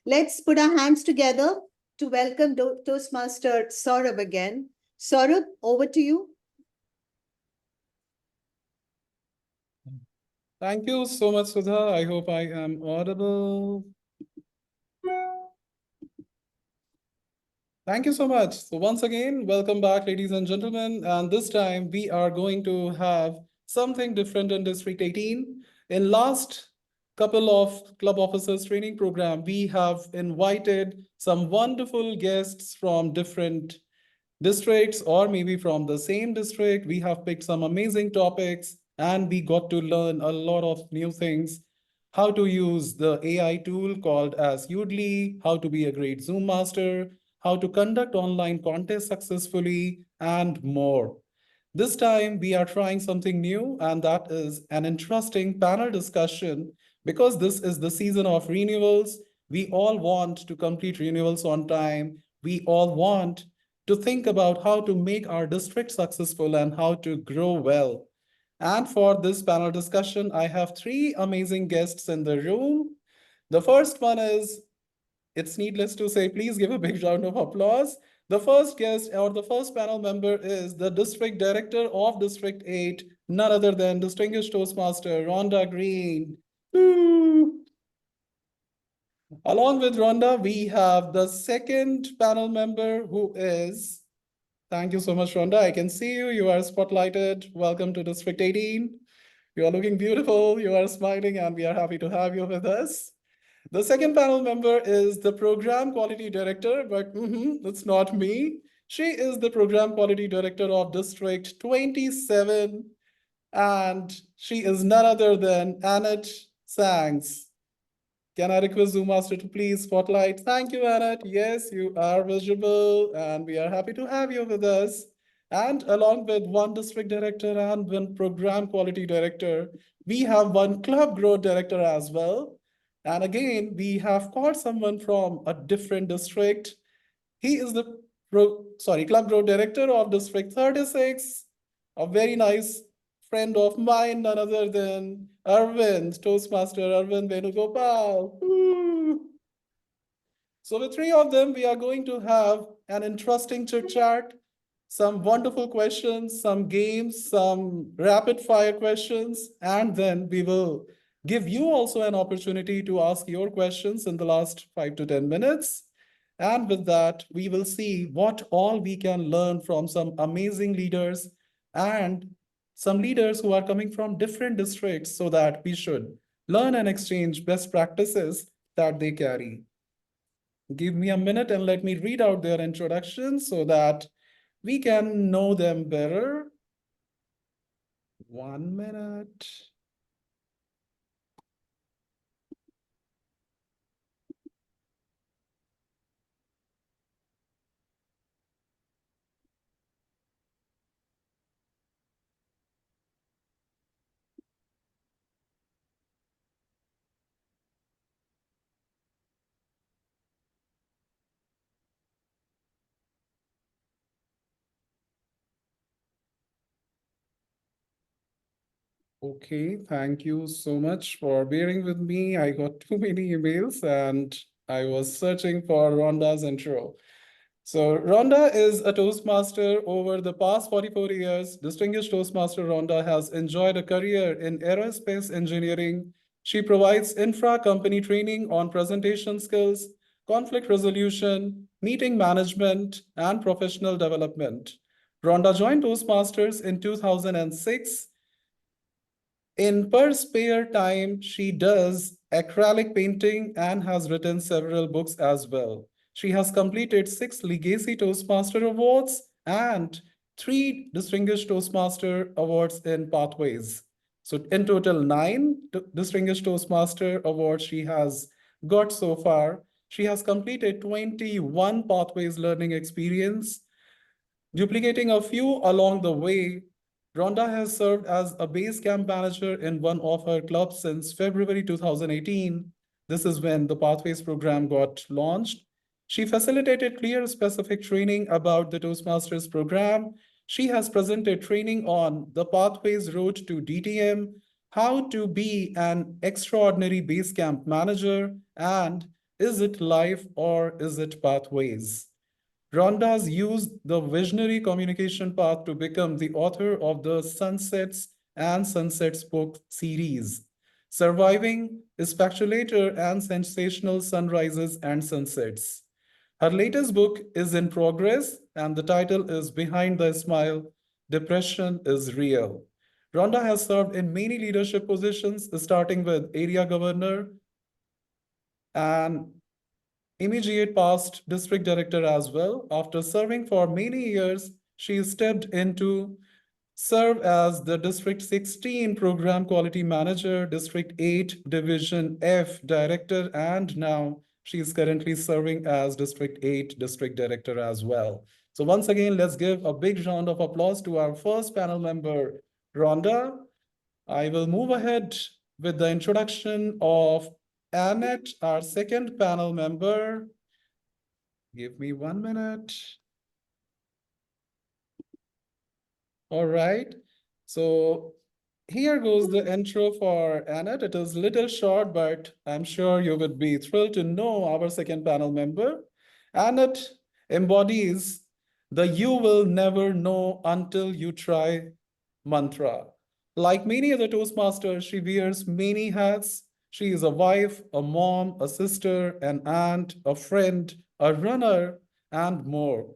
Let's put our hands together to welcome Toastmaster Saurabh again. Saurabh, over to you. Thank you so much, Sudha. I hope I am audible. Thank you so much. So once again, welcome back, ladies and gentlemen. And this time we are going to have something different in District 18. In last couple of club officers training program, we have invited some wonderful guests from different districts or maybe from the same district. We have picked some amazing topics and we got to learn a lot of new things. How to use the AI tool called as Udly, how to be a great Zoom master, how to conduct online contests successfully, and more. This time, we are trying something new, and that is an interesting panel discussion because this is the season of renewals. We all want to complete renewals on time. We all want to think about how to make our district successful and how to grow well. And for this panel discussion, I have three amazing guests in the room. The first one is, it's needless to say, please give a big round of applause. The first guest or the first panel member is the District Director of District 8, none other than Distinguished Toastmaster Rhonda Green. Woo! Along with Rhonda, we have the second panel member who is, thank you so much, Rhonda. I can see you. You are spotlighted. Welcome to District 18. You are looking beautiful. You are smiling, and we are happy to have you with us. The second panel member is the Program Quality Director, but it's not me. She is the Program Quality Director of District 27, and she is none other than Annette Sangs. Can I request Zoom Master to please spotlight? Thank you, Annette. Yes, you are visible, and we are happy to have you with us. And along with one district director and one program quality director, we have one club growth director as well. And again, we have called someone from a different district. He is the club growth director of District 36, a very nice friend of mine, none other than Arvind, Toastmaster Arvind Venugopal. Woo! So with three of them, we are going to have an interesting chit chat, some wonderful questions, some games, some rapid fire questions, and then we will give you also an opportunity to ask your questions in the last 5 to 10 minutes. And with that, we will see what all we can learn from some amazing leaders and some leaders who are coming from different districts so that we should learn and exchange best practices that they carry. Give me a minute and let me read out their introductions so that we can know them better. 1 minute. Okay, thank you so much for bearing with me. I got too many emails and I was searching for Rhonda's intro. So Rhonda is a Toastmaster over the past 44 years. Distinguished Toastmaster Rhonda has enjoyed a career in aerospace engineering. She provides infra-company training on presentation skills, conflict resolution, meeting management, and professional development. Rhonda joined Toastmasters in 2006. In her spare time, she does acrylic painting and has written several books as well. She has completed 6 Legacy Toastmaster Awards and 3 Distinguished Toastmaster Awards in Pathways. So in total, 9 Distinguished Toastmaster Awards she has got so far. She has completed 21 Pathways learning experience, duplicating a few along the way. Rhonda has served as a base camp manager in one of her clubs since February 2018. This is when the Pathways program got launched. She facilitated clear specific training about the Toastmasters program. She has presented training on the Pathways Road to DTM, how to be an extraordinary base camp manager, and Is it life or is it pathways? Rhonda's used the visionary communication path to become the author of the Sunsets and Sunsets book series. Surviving Speculator and Sensational Sunrises and Sunsets. Her latest book is in progress, and the title is Behind the Smile, Depression is Real. Rhonda has served in many leadership positions, starting with area governor and immediate past district director as well. After serving for many years, she stepped into serve as the District 16 Program Quality Manager, District 8 Division F Director, and now she is currently serving as District 8 District Director as well. So once again, let's give a big round of applause to our first panel member, Rhonda. I will move ahead with the introduction of Annette, our second panel member. Give me 1 minute. All right. So here goes the intro for Annette. It is little short, but I'm sure you would be thrilled to know our second panel member. Annette embodies the "you will never know until you try" mantra. Like many other Toastmasters, she wears many hats. She is a wife, a mom, a sister, an aunt, a friend, a runner, and more.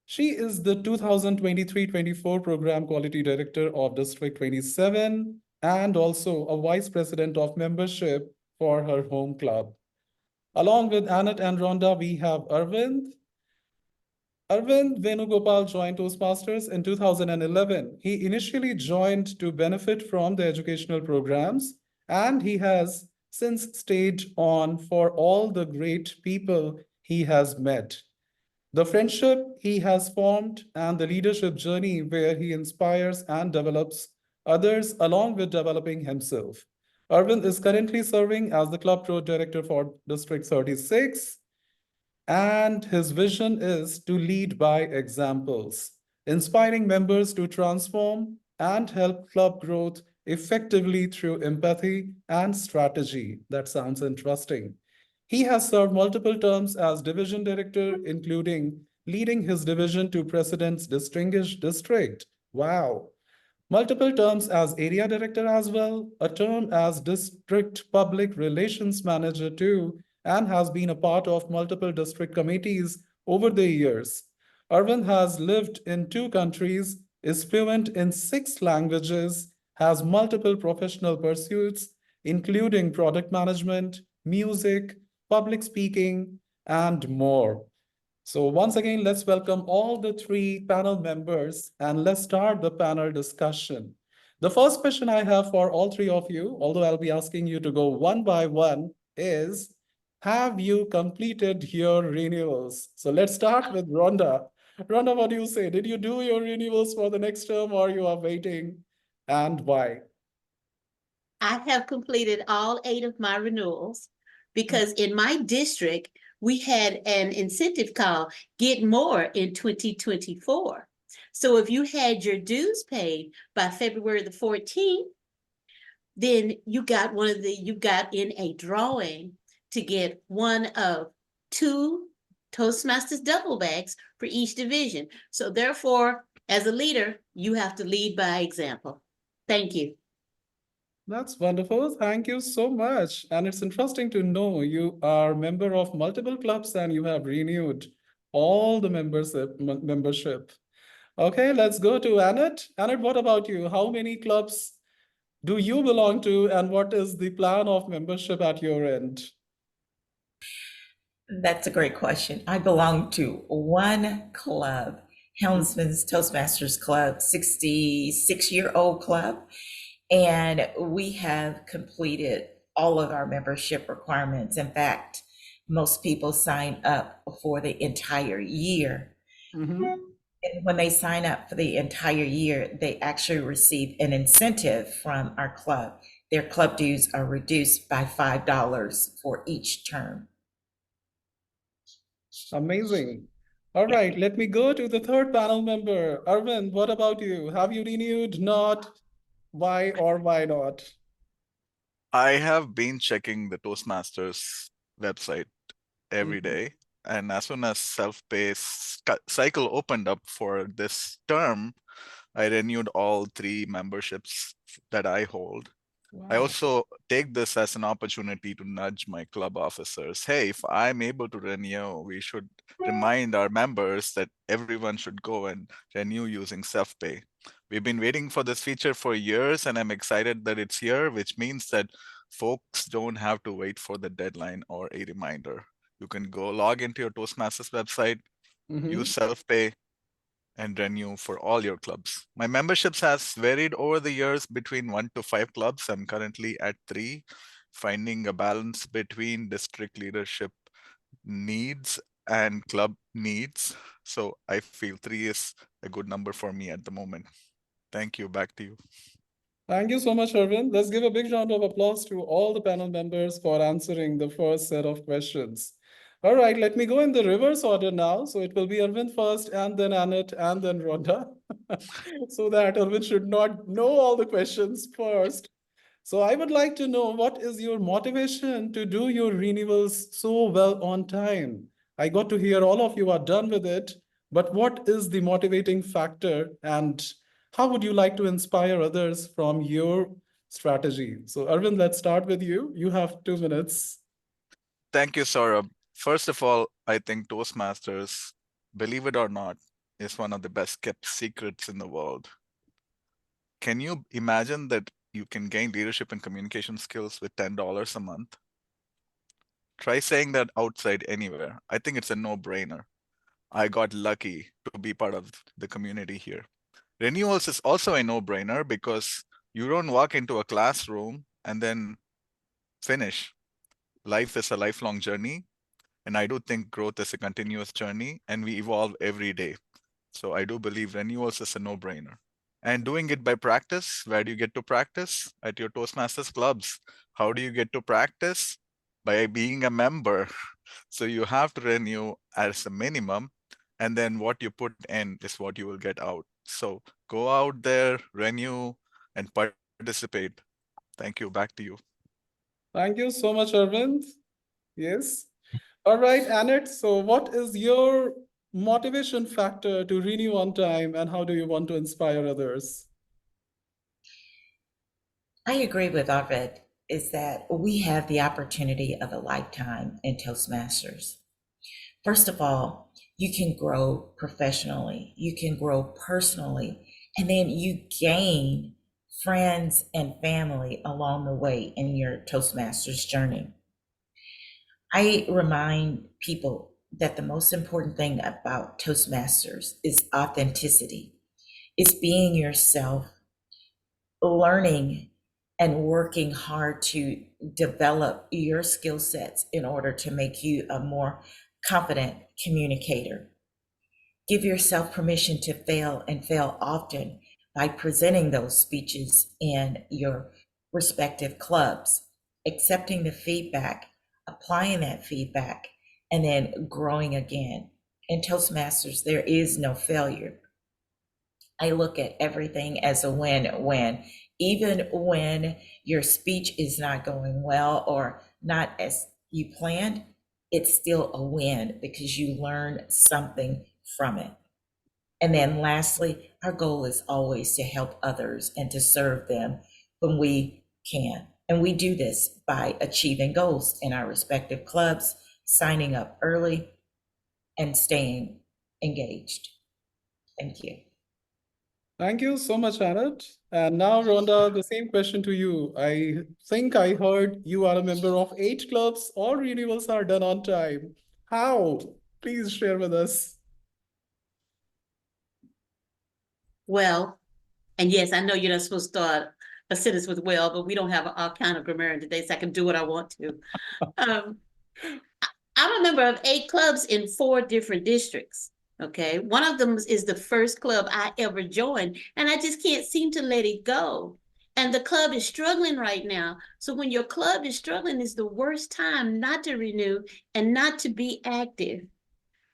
She is the 2023-24 Program Quality Director of District 27 and also a Vice President of Membership for her home club. Along with Annette and Rhonda, we have Arvind. Arvind Venugopal joined Toastmasters in 2011. He initially joined to benefit from the educational programs, and he has since stayed on for all the great people he has met. The friendship he has formed and the leadership journey where he inspires and develops others along with developing himself. Arvind is currently serving as the Club Pro Director for District 36, and his vision is to lead by examples, inspiring members to transform and help club growth effectively through empathy and strategy. That sounds interesting. He has served multiple terms as division director, including leading his division to President's Distinguished District. Wow. Multiple terms as area director as well, a term as district public relations manager too, and has been a part of multiple district committees over the years. Arvind has lived in 2 countries, is fluent in 6 languages, has multiple professional pursuits, including product management, music, public speaking, and more. So once again, let's welcome all the 3 panel members and let's start the panel discussion. The first question I have for all 3 of you, although I'll be asking you to go one by one, is, have you completed your renewals? So let's start with Rhonda. Rhonda, what do you say? Did you do your renewals for the next term or you are waiting, and why? I have completed all 8 of my renewals because in my district, we had an incentive called Get More in 2024. So if you had your dues paid by February the 14th, then you got in a drawing to get one of 2 Toastmasters double bags for each division. So therefore, as a leader, you have to lead by example. Thank you. That's wonderful. Thank you so much. And it's interesting to know you are a member of multiple clubs and you have renewed all the membership. Okay, let's go to Annette. Annette, what about you? How many clubs do you belong to and what is the plan of membership at your end? That's a great question. I belong to one club, Helmsman's Toastmasters Club, 66-year-old club. And we have completed all of our membership requirements. In fact, most people sign up for the entire year. Mm-hmm. And when they sign up for the entire year, they actually receive an incentive from our club. Their club dues are reduced by $5 for each term. Amazing. All right, let me go to the third panel member. Arvind, what about you? Have you renewed? Not? Why or why not? I have been checking the Toastmasters website every day. And as soon as self-pay cycle opened up for this term, I renewed all 3 memberships that I hold. I Wow. also take this as an opportunity to nudge my club officers. Hey, if I'm able to renew, we should remind our members that everyone should go and renew using self-pay. We've been waiting for this feature for years, and I'm excited that it's here, which means that folks don't have to wait for the deadline or a reminder. You can go log into your Toastmasters website, use self-pay, and renew for all your clubs. My memberships has varied over the years between 1 to 5 clubs. I'm currently at 3, finding a balance between district leadership needs and club needs. So I feel 3 is a good number for me at the moment. Thank you. Back to you. Thank you so much, Arvind. Let's give a big round of applause to all the panel members for answering the first set of questions. All right, let me go in the reverse order now. So it will be Arvind first, and then Annette, and then Rhonda, so that Arvind should not know all the questions first. So I would like to know, what is your motivation to do your renewals so well on time? I got to hear all of you are done with it, but what is the motivating factor, and how would you like to inspire others from your strategy? So Arvind, let's start with you. You have 2 minutes. Thank you, Saurabh. First of all, I think Toastmasters, believe it or not, is one of the best kept secrets in the world. Can you imagine that you can gain leadership and communication skills with $10 a month? Try saying that outside anywhere. I think it's a no-brainer. I got lucky to be part of the community here. Renewals is also a no-brainer because you don't walk into a classroom and then finish. Life is a lifelong journey, and I do think growth is a continuous journey, and we evolve every day. So I do believe renewals is a no-brainer. And doing it by practice, where do you get to practice? At your Toastmasters clubs. How do you get to practice? By being a member. So you have to renew as a minimum, and then what you put in is what you will get out. So go out there, renew, and participate. Thank you. Back to you. Thank you so much, Arvind. Yes. All right, Annette. So what is your motivation factor to renew on time, and how do you want to inspire others? I agree with Arvid, is that we have the opportunity of a lifetime in Toastmasters. First of all, you can grow professionally, you can grow personally, and then you gain friends and family along the way in your Toastmasters journey. I remind people that the most important thing about Toastmasters is authenticity. It's being yourself, learning and working hard to develop your skill sets in order to make you a more confident communicator. Give yourself permission to fail and fail often by presenting those speeches in your respective clubs, accepting the feedback, applying that feedback, and then growing again. In Toastmasters, there is no failure. I look at everything as a win-win. Even when your speech is not going well or not as you planned, it's still a win because you learn something from it. And then lastly, our goal is always to help others and to serve them when we can. And we do this by achieving goals in our respective clubs, signing up early, and staying engaged. Thank you. Thank you so much, Annette. And now, Rhonda, the same question to you. I think I heard you are a member of 8 clubs. All renewals are done on time. How? Please share with us. Well, and yes, I know you're not supposed to start a sentence with well, but we don't have all kind of grammarian today, so I can do what I want to. I'm a member of 8 clubs in 4 different districts. Okay, one of them is the first club I ever joined, and I just can't seem to let it go. And the club is struggling right now. So when your club is struggling, is the worst time not to renew and not to be active.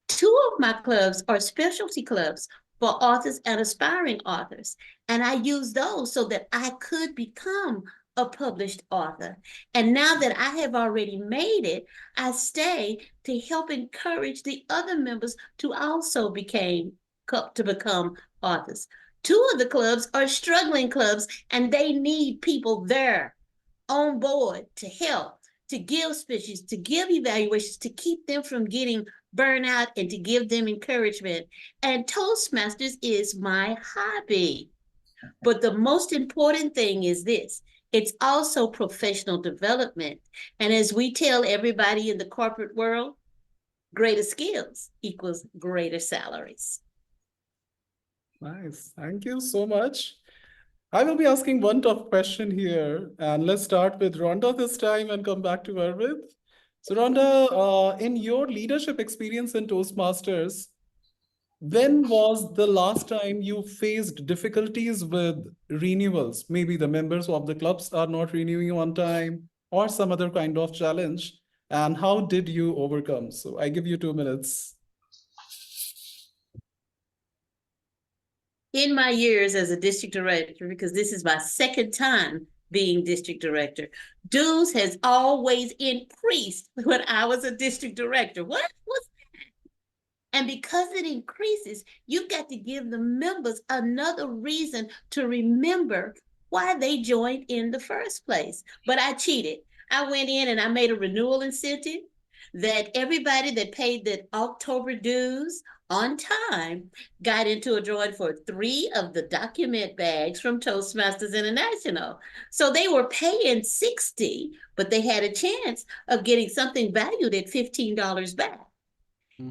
2 of my clubs are specialty clubs for authors and aspiring authors. And I use those so that I could become a published author. And now that I have already made it, I stay to help encourage the other members to also become authors. Two of the clubs are struggling clubs, and they need people there on board to help, to give speeches, to give evaluations, to keep them from getting burnout and to give them encouragement. And Toastmasters is my hobby. But the most important thing is this: it's also professional development. And as we tell everybody in the corporate world, greater skills equals greater salaries. Nice. Thank you so much. I will be asking one tough question here, and let's start with Rhonda this time and come back to Arvind. So, Rhonda, in your leadership experience in Toastmasters, when was the last time you faced difficulties with renewals? Maybe the members of the clubs are not renewing on time or some other kind of challenge. And how did you overcome? So I give you 2 minutes. In my years as a district director, because this is my second time being district director, dues has always increased when I was a district director. What was that? And because it increases, you've got to give the members another reason to remember why they joined in the first place. But I cheated. I went in and I made a renewal incentive that everybody that paid the October dues on time got into a drawing for 3 of the document bags from Toastmasters International. So they were paying $60, but they had a chance of getting something valued at $15 back.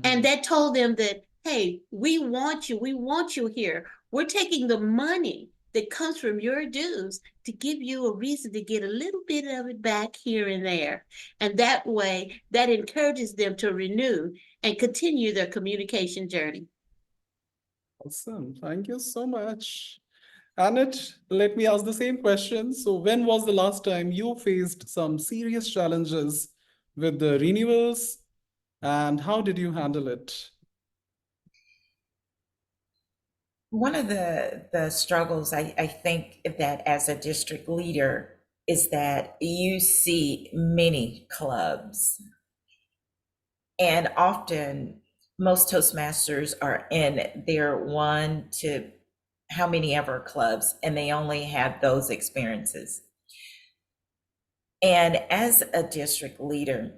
And that told them that, hey, we want you here. We're taking the money that comes from your dues to give you a reason to get a little bit of it back here and there. And that way, that encourages them to renew and continue their communication journey. Awesome. Thank you so much. Annette, let me ask the same question. So when was the last time you faced some serious challenges with the renewals, and how did you handle it? One of the struggles I think that as a district leader is that you see many clubs, and often most Toastmasters are in their 1 to how many ever clubs, and they only have those experiences. And as a district leader,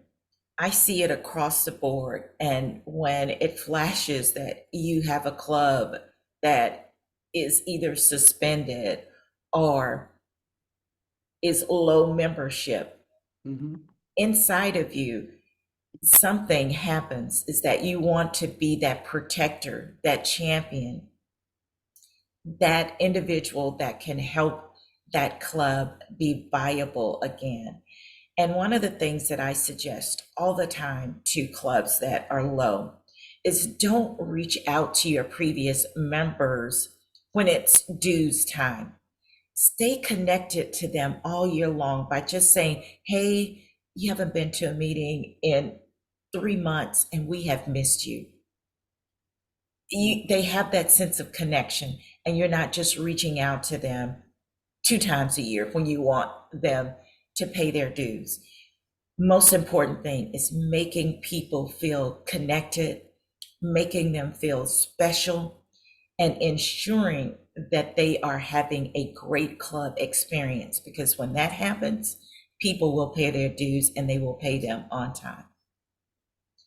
I see it across the board. And when it flashes that you have a club that is either suspended or is low membership, inside of you, something happens is that you want to be that protector, that champion, that individual that can help that club be viable again. And one of the things that I suggest all the time to clubs that are low is don't reach out to your previous members when it's dues time. Stay connected to them all year long by just saying, hey, you haven't been to a meeting in 3 months and we have missed you. They have that sense of connection, and you're not just reaching out to them 2 times a year when you want them to pay their dues. Most important thing is making people feel connected, making them feel special, and ensuring that they are having a great club experience, because when that happens, people will pay their dues and they will pay them on time.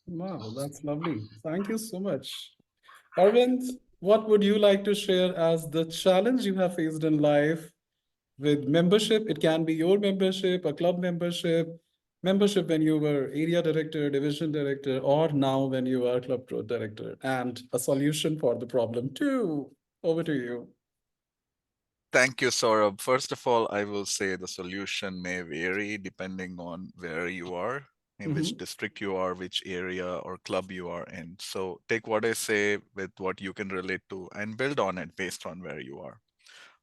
Wow, that's lovely. Thank you so much. Arvind, what would you like to share as the challenge you have faced in life with membership? It can be your membership, a club membership, membership when you were area director, division director, or now when you are club pro director, and a solution for the problem too. Over to you. Thank you, Saurabh. First of all, I will say the solution may vary depending on where you are, in which district you are, which area or club you are in. So take what I say with what you can relate to and build on it based on where you are.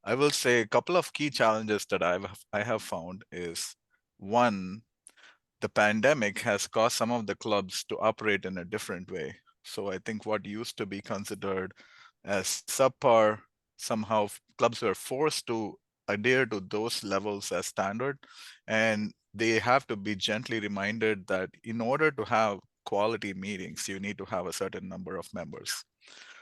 I will say a couple of key challenges that I have found is, one, the pandemic has caused some of the clubs to operate in a different way. So I think what used to be considered as subpar, somehow clubs were forced to adhere to those levels as standard, and they have to be gently reminded that in order to have quality meetings, you need to have a certain number of members,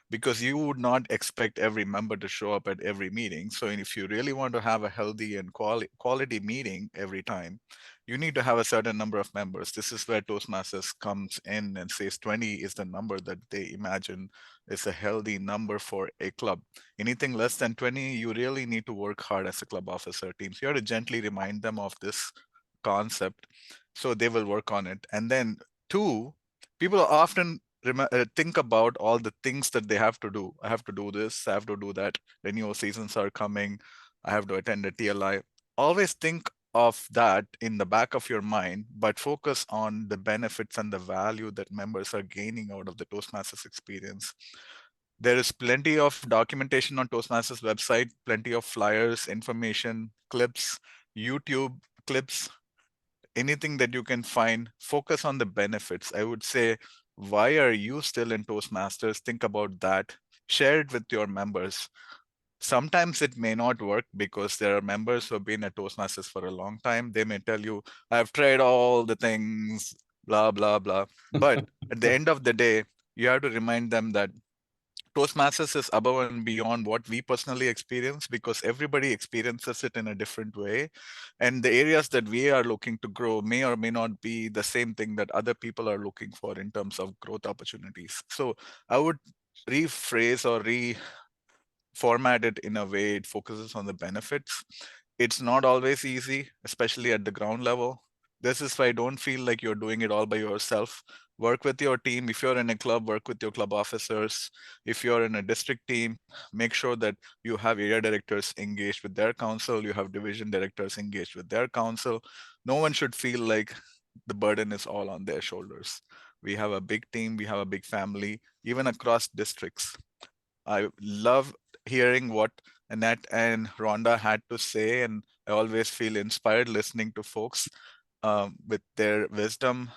because you would not expect every member to show up at every meeting. So if you really want to have a healthy and quality meeting every time, you need to have a certain number of members. This is where Toastmasters comes in and says 20 is the number that they imagine is a healthy number for a club. Anything less than 20, you really need to work hard as a club officer team. So you have to gently remind them of this concept so they will work on it. And then two, people often think about all the things that they have to do. I have to do this, I have to do that. Renewal seasons are coming. I have to attend a TLI. Always think of that in the back of your mind, but focus on the benefits and the value that members are gaining out of the Toastmasters experience. There is plenty of documentation on Toastmasters website, plenty of flyers, information, clips, YouTube clips, anything that you can find. Focus on the benefits. I would say, why are you still in Toastmasters? Think about that. Share it with your members. Sometimes it may not work because there are members who have been at Toastmasters for a long time. They may tell you, I've tried all the things, blah, blah, blah. But at the end of the day, you have to remind them that Toastmasters is above and beyond what we personally experience, because everybody experiences it in a different way. And the areas that we are looking to grow may or may not be the same thing that other people are looking for in terms of growth opportunities. So I would rephrase or reformat it in a way it focuses on the benefits. It's not always easy, especially at the ground level. This is why don't feel like you're doing it all by yourself. Work with your team. If you're in a club, work with your club officers. If you're in a district team, make sure that you have area directors engaged with their council, you have division directors engaged with their council. No one should feel like the burden is all on their shoulders. We have a big team, we have a big family, even across districts. I love hearing what Annette and Rhonda had to say, and I always feel inspired listening to folks with their wisdom,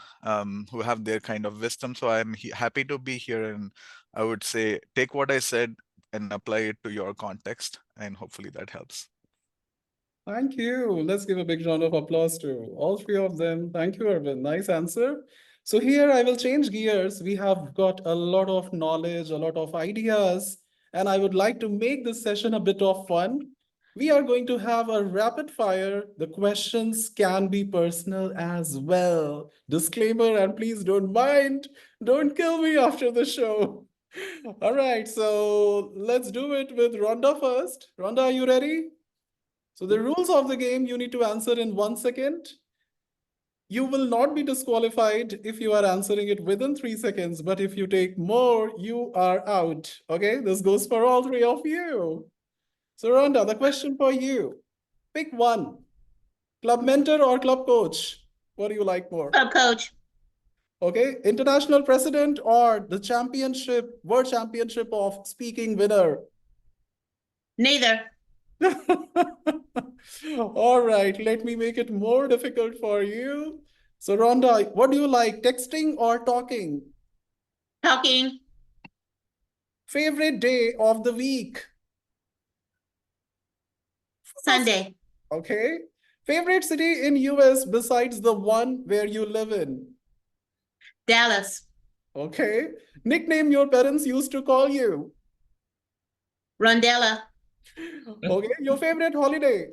who have their kind of wisdom. So I'm happy to be here, and I would say take what I said and apply it to your context, and hopefully that helps. Thank you. Let's give a big round of applause to all three of them. Thank you, Arvind. Nice answer. So here I will change gears. We have got a lot of knowledge, a lot of ideas, and I would like to make this session a bit of fun. We are going to have a rapid fire. The questions can be personal as well. Disclaimer, and please don't mind. Don't kill me after the show. All right, so let's do it with Rhonda first. Rhonda, are you ready? So the rules of the game, you need to answer in 1 second. You will not be disqualified if you are answering it within 3 seconds, but if you take more, you are out. Okay, this goes for all three of you. So Rhonda, the question for you, pick one, club mentor or club coach? What do you like more? Club coach, Okay, international president or the championship, world championship of speaking winner? neither. All right, let me make it more difficult for you. So, Rhonda, what do you like, texting or talking? Talking, Favorite day of the week? Sunday, Okay. Favorite city in US besides the one where you live in? Dallas, Okay. Nickname your parents used to call you? Rondella, Okay. Your favorite holiday?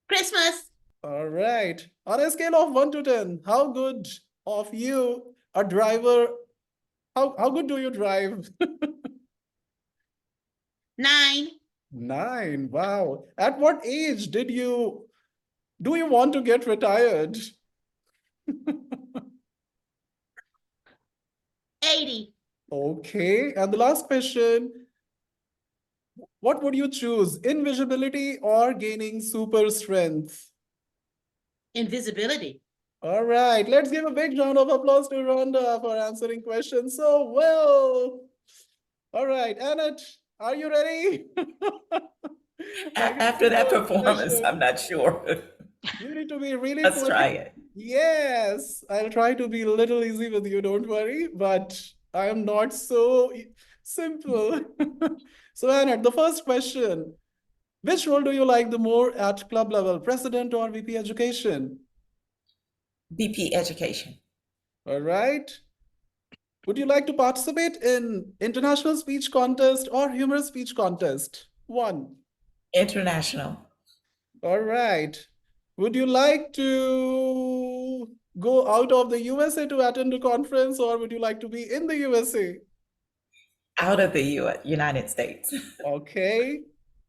Christmas, All right. On a scale of 1 to 10, how good of you a driver? How good do you drive? 9, 9. Wow. At what age do you want to get retired? 80, Okay. And the last question, what would you choose? Invisibility or gaining super strength? invisibility. All right. Let's give a big round of applause to Rhonda for answering questions so well. All right. Annette, are you ready? After that performance, Question. I'm not sure. You need to be really Let's funny. try it. Yes, I'll try to be a little easy with you, don't worry, but I am not so simple. So, Annette, the first question. Which role do you like the more at club level, president or VP education? VP Education. All right. Would you like to participate in international speech contest or humorous speech contest? One. International. All right. Would you like to go out of the USA to attend a conference, or would you like to be in the USA? Out of the United States. Okay.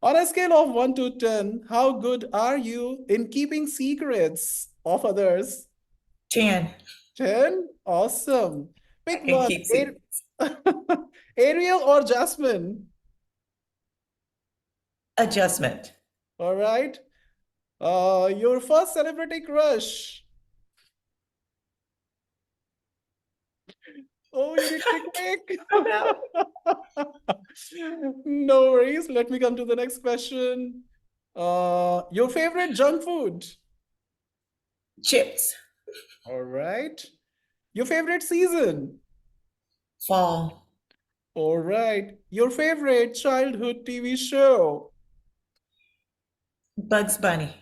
On a scale of 1 to 10, how good are you in keeping secrets of others? 10. 10? Awesome. I Pick can one. keep secrets. Ariel or Jasmine? Adjustment. All right. Your first celebrity crush? Oh, you need to be quick. Oh no. No worries. Let me come to the next question. Your favorite junk food? Chips. All right. Your favorite season? Fall. All right. Your favorite childhood TV show? Bugs Bunny.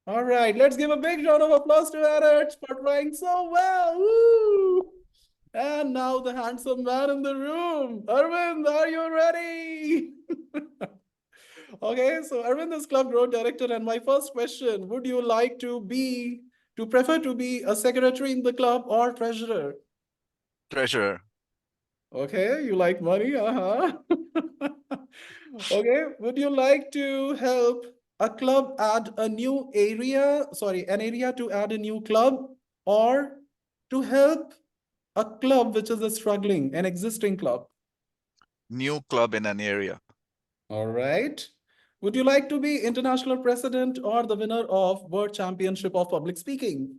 All right. Let's give a big round of applause to Arad for trying so well. Woo! And now the handsome man in the room. Arvind, are you ready? Okay, so Arvind is club growth director, and my first question, would you like to prefer to be a secretary in the club or treasurer? Treasurer. Okay, you like money, uh-huh. Okay, would you like to help a club add a new area, sorry, an area to add a new club, or to help a club which is struggling, an existing club? New club in an area. All right. Would you like to be international president or the winner of World Championship of Public Speaking?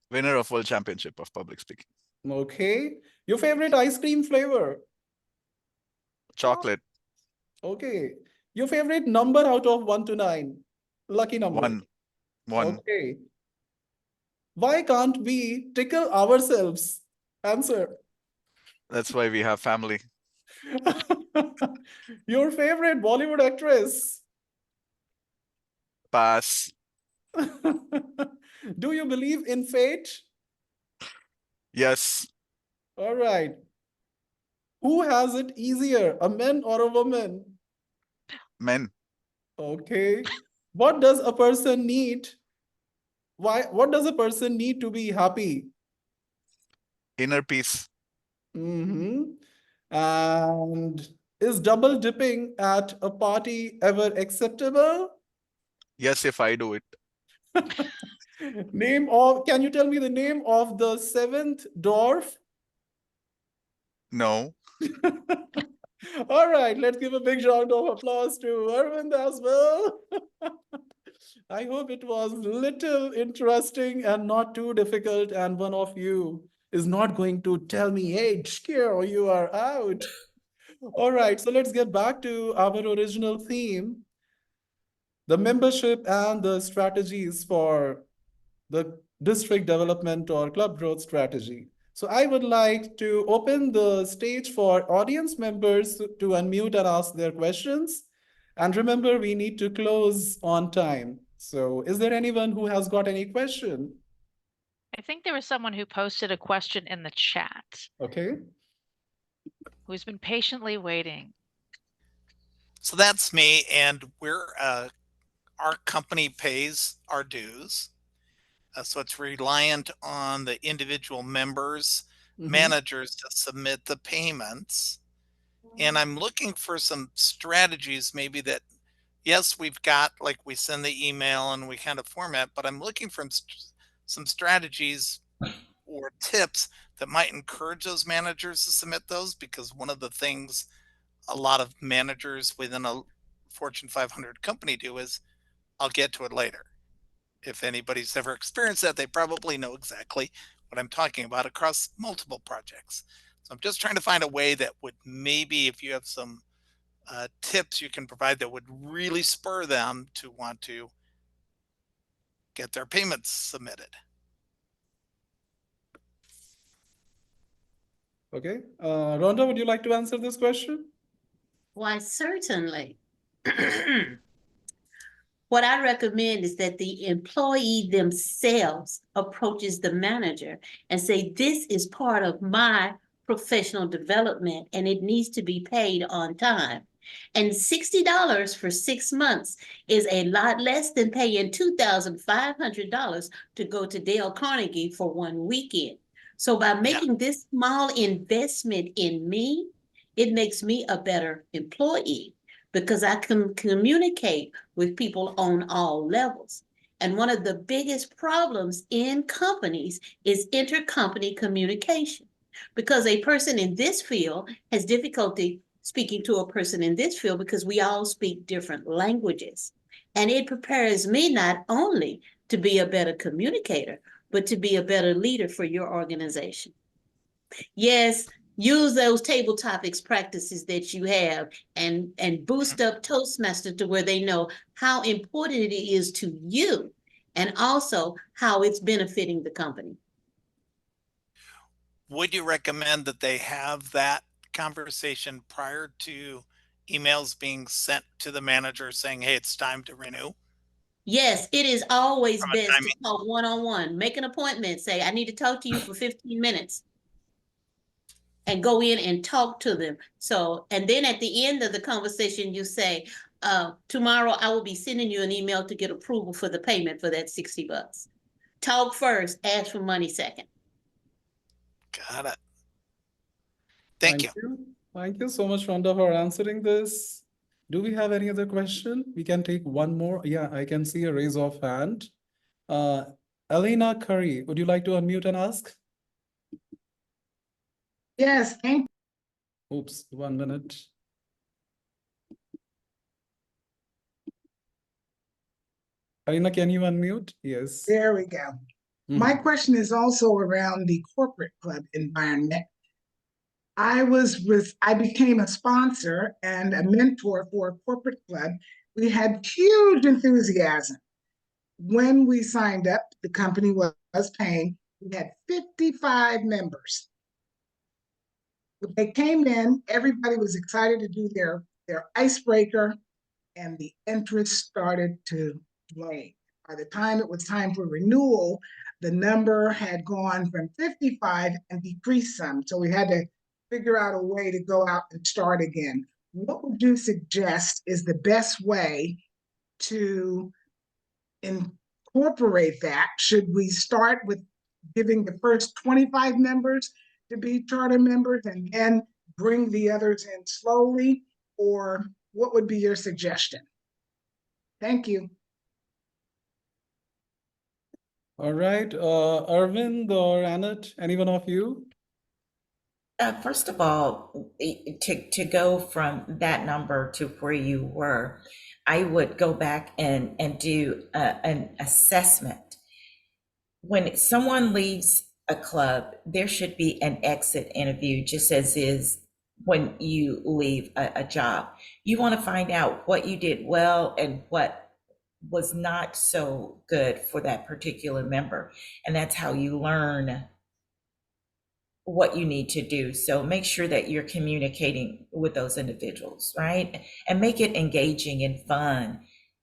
Winner of World Championship of Public Speaking. Okay. Your favorite ice cream flavor? Chocolate. Okay. Your favorite number out of 1 to 9? Lucky number. One. One. Okay. Why can't we tickle ourselves? Answer. That's why we have family. Your favorite Bollywood actress? Pass. Do you believe in fate? Yes. All right. Who has it easier, a man or a woman? Men. Okay. What does a person need? What does a person need to be happy? Inner peace. Mm-hmm. And is double dipping at a party ever acceptable? Yes, if I do it. Can you tell me the name of the seventh dwarf? No. All right, let's give a big round of applause to Arvind as well. I hope it was little interesting and not too difficult, and one of you is not going to tell me, hey, scare, you are out. All right, so let's get back to our original theme, the membership and the strategies for the district development or club growth strategy. So I would like to open the stage for audience members to unmute and ask their questions. And remember, we need to close on time. So is there anyone who has got any question? I think there was someone who posted a question in the chat Okay. who's been patiently waiting. So that's me, and our company pays our dues. So it's reliant on the individual members, managers to submit the payments. And I'm looking for some strategies maybe that, yes, we've got, like we send the email and we kind of format, but I'm looking for some strategies or tips that might encourage those managers to submit those, because one of the things a lot of managers within a Fortune 500 company do is, I'll get to it later. If anybody's ever experienced that, they probably know exactly what I'm talking about across multiple projects. So I'm just trying to find a way that would, maybe if you have some tips you can provide that would really spur them to want to get their payments submitted. Okay. Rhonda, would you like to answer this question? Why, certainly. What I recommend is that the employee themselves approaches the manager and say, this is part of my professional development and it needs to be paid on time. And $60 for 6 months is a lot less than paying $2,500 to go to Dale Carnegie for 1 weekend. So by making this small investment in me, it makes me a better employee because I can communicate with people on all levels. And one of the biggest problems in companies is intercompany communication, because a person in this field has difficulty speaking to a person in this field because we all speak different languages. And it prepares me not only to be a better communicator, but to be a better leader for your organization. Yes, use those table topics practices that you have and boost up Toastmasters to where they know how important it is to you and also how it's benefiting the company. Would you recommend that they have that conversation prior to emails being sent to the manager saying, hey, it's time to renew? Yes, it is always From a best to timing. talk one-on-one. Make an appointment. Say, I need to talk to you for 15 minutes. And go in and talk to them. So, and then at the end of the conversation, you say, tomorrow I will be sending you an email to get approval for the payment for that $60. Talk first, ask for money second. Got it. Thank you. Thank you so much, Rhonda, for answering this. Do we have any other question? We can take one more. Yeah, I can see a raise of hand. Elena Curry, would you like to unmute and ask? Yes, thank Oops, 1 minute. Elena, can you unmute? Yes. There we go. My question is also around the corporate club environment. I became a sponsor and a mentor for a corporate club. We had huge enthusiasm. When we signed up, the company was paying. We had 55 members. When they came in, everybody was excited to do their icebreaker, and the interest started to wane. By the time it was time for renewal, the number had gone from 55 and decreased some. So we had to figure out a way to go out and start again. What would you suggest is the best way to incorporate that? Should we start with giving the first 25 members to be charter members and then bring the others in slowly? Or what would be your suggestion? Thank you. All right, Arvind or Annette, any one of you? First of all, to go from that number to where you were, I would go back and do an assessment. When someone leaves a club, there should be an exit interview, just as is when you leave a job. You want to find out what you did well and what was not so good for that particular member. And that's how you learn what you need to do. So make sure that you're communicating with those individuals, right? And make it engaging and fun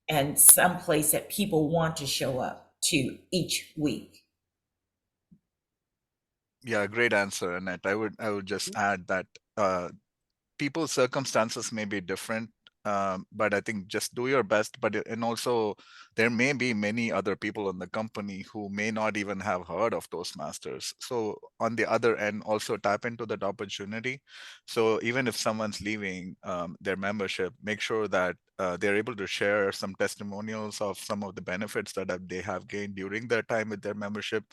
and someplace that people want to show up to each week. Yeah, great answer, Annette. I would just add that people's circumstances may be different, but I think just do your best. And also there may be many other people in the company who may not even have heard of Toastmasters. So on the other end, also tap into that opportunity. So even if someone's leaving their membership, make sure that they're able to share some testimonials of some of the benefits that they have gained during their time with their membership.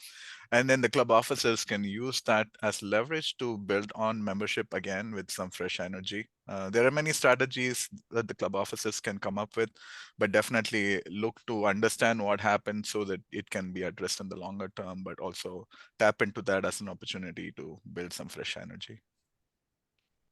And then the club officers can use that as leverage to build on membership again with some fresh energy. There are many strategies that the club officers can come up with, but definitely look to understand what happened so that it can be addressed in the longer term, but also tap into that as an opportunity to build some fresh energy.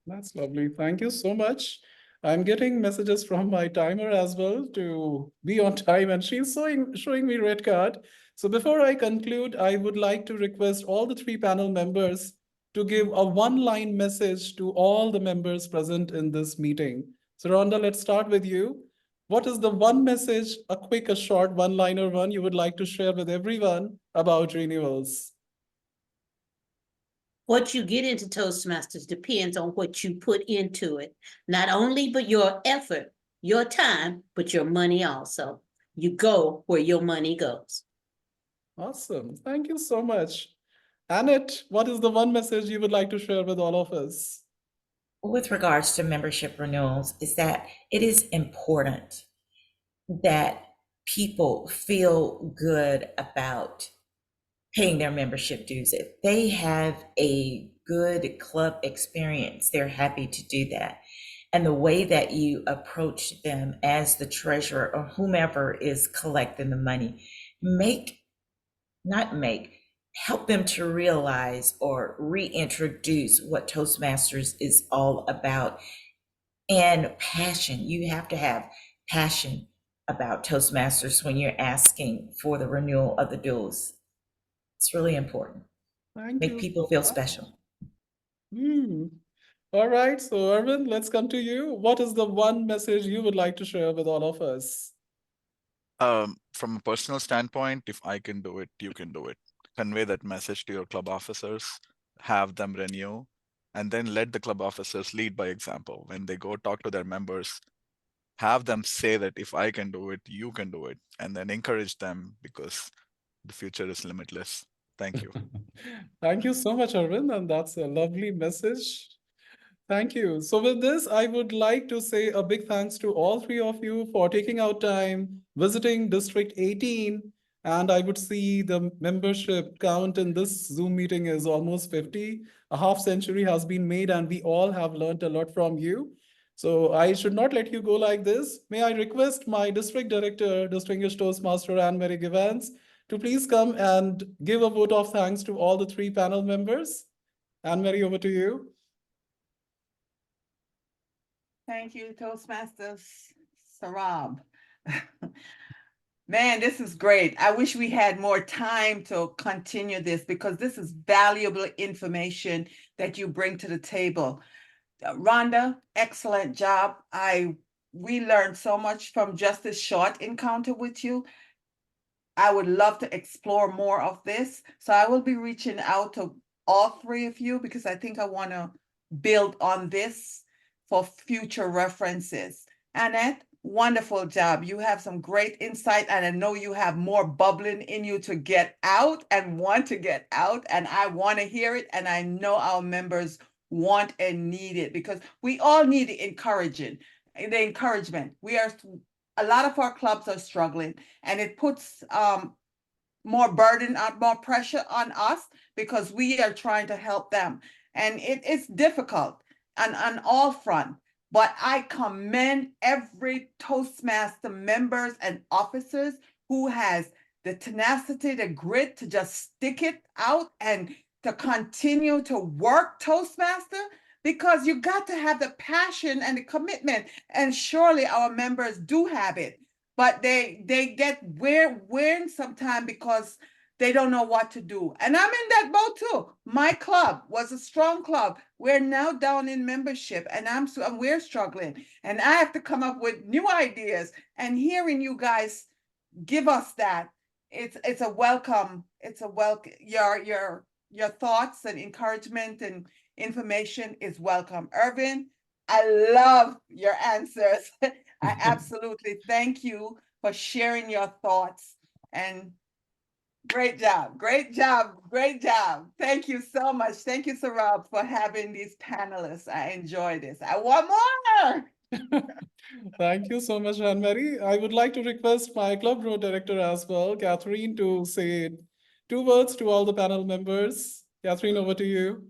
That's lovely. Thank you so much. I'm getting messages from my timer as well to be on time, and she's showing me red card. So before I conclude, I would like to request all the 3 panel members to give a one-line message to all the members present in this meeting. So Rhonda, let's start with you. what is the one message, a quick, a short, one-liner one you would like to share with everyone about renewals? What you get into Toastmasters depends on what you put into it. Not only but your effort, your time, but your money also. You go where your money goes. Awesome. Thank you so much. Annette, what is the one message you would like to share with all of us? With regards to membership renewals, is that it is important that people feel good about paying their membership dues. If they have a good club experience, they're happy to do that. And the way that you approach them as the treasurer or whomever is collecting the money, help them to realize or reintroduce what Toastmasters is all about. And passion, you have to have passion about Toastmasters when you're asking for the renewal of the dues. It's really important. Thank Make you people so feel much. special. All right, so Arvind, let's come to you. What is the one message you would like to share with all of us? From a personal standpoint, if I can do it, you can do it. Convey that message to your club officers, have them renew, and then let the club officers lead by example. When they go talk to their members, have them say that if I can do it, you can do it, and then encourage them because the future is limitless. Thank you. Thank you so much, Arvind, and that's a lovely message. Thank you. So with this, I would like to say a big thanks to all three of you for taking out time, visiting District 18. And I would see the membership count in this Zoom meeting is almost 50. A half century has been made, and we all have learned a lot from you. So I should not let you go like this. May I request my District Director, Distinguished Toastmaster Anne-Marie Givens, to please come and give a vote of thanks to all the three panel members. Anne-Marie, over to you. Thank you, Toastmasters Sarab. Man, this is great. I wish we had more time to continue this because this is valuable information that you bring to the table. Rhonda, excellent job. We learned so much from just this short encounter with you. I would love to explore more of this. So I will be reaching out to all three of you because I think I want to build on this for future references. Annette, wonderful job. You have some great insight, and I know you have more bubbling in you to get out and want to get out, and I want to hear it, and I know our members want and need it because we all need the encouragement. A lot of our clubs are struggling, and it puts more burden on, more pressure on us because we are trying to help them, and it's difficult on all fronts. But I commend every Toastmaster members and officers who has the tenacity, the grit to just stick it out and to continue to work Toastmaster, because you got to have the passion and the commitment, and surely our members do have it, but they get wearing sometimes because they don't know what to do. And I'm in that boat too. My club was a strong club. We're now down in membership, and we're struggling, and I have to come up with new ideas. And hearing you guys give us that, it's a welcome. It's a welcome. Your thoughts and encouragement and information is welcome. Irvin, I love your answers. I absolutely thank you for sharing your thoughts, and great job, great job, great job. Thank you so much. Thank you, Sarab, for having these panelists. I enjoy this. I want more. Thank you so much, Anne-Marie. I would like to request my club road director as well, Catherine, to say 2 words to all the panel members. Catherine, over to you.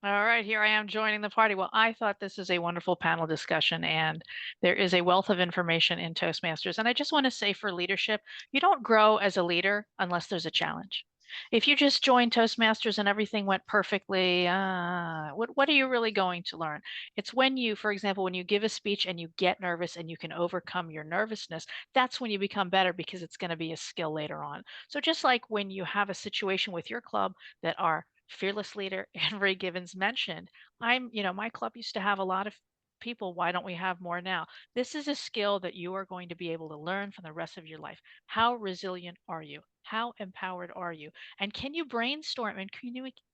All right, here I am joining the party. Well, I thought this is a wonderful panel discussion, and there is a wealth of information in Toastmasters. And I just want to say for leadership, you don't grow as a leader unless there's a challenge. If you just join Toastmasters and everything went perfectly, what are you really going to learn? It's when you, for example, when you give a speech and you get nervous and you can overcome your nervousness, that's when you become better, because it's going to be a skill later on. So just like when you have a situation with your club that our fearless leader Anne Ray Givens mentioned, my club used to have a lot of people, why don't we have more now? This is a skill that you are going to be able to learn for the rest of your life. How resilient are you? How empowered are you? And can you brainstorm and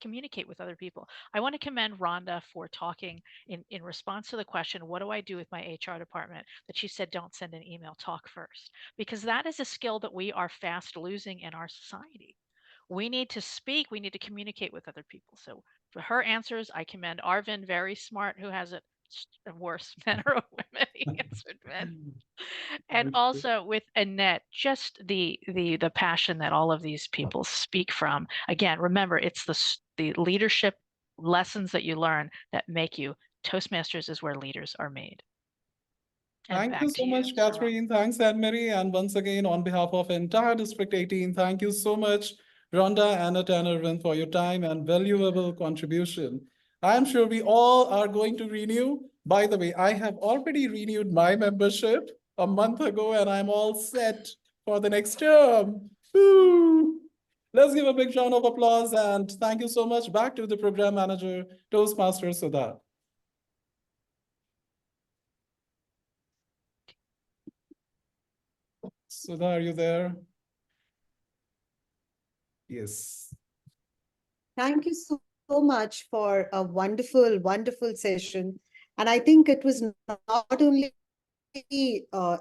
communicate with other people? I want to commend Rhonda for talking in response to the question, what do I do with my HR department? That she said, don't send an email, talk first. Because that is a skill that we are fast losing in our society. We need to speak, we need to communicate with other people. So for her answers, I commend Arvin, very smart, who has it worse, men or women. He answered men. And also with Annette, just the passion that all of these people speak from. Again, remember, it's the leadership lessons that you learn that make you. Toastmasters is where leaders are made. And Thank back you to so much, Sarah. Catherine. Thanks, Anne-Marie. And once again, on behalf of entire District 18, thank you so much, Rhonda, Annette, and Arvind, for your time and valuable contribution. I'm sure we all are going to renew. By the way, I have already renewed my membership a month ago, and I'm all set for the next term. Woo! Let's give a big round of applause, and thank you so much. Back to the program manager, Toastmaster Sudha. Sudha, are you there? Yes. Thank you so much for a wonderful, wonderful session. And I think it was not only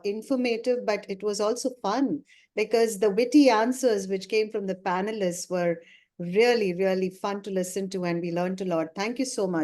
informative, but it was also fun because the witty answers which came from the panelists were really, really fun to listen to, and we learned a lot. Thank you so much.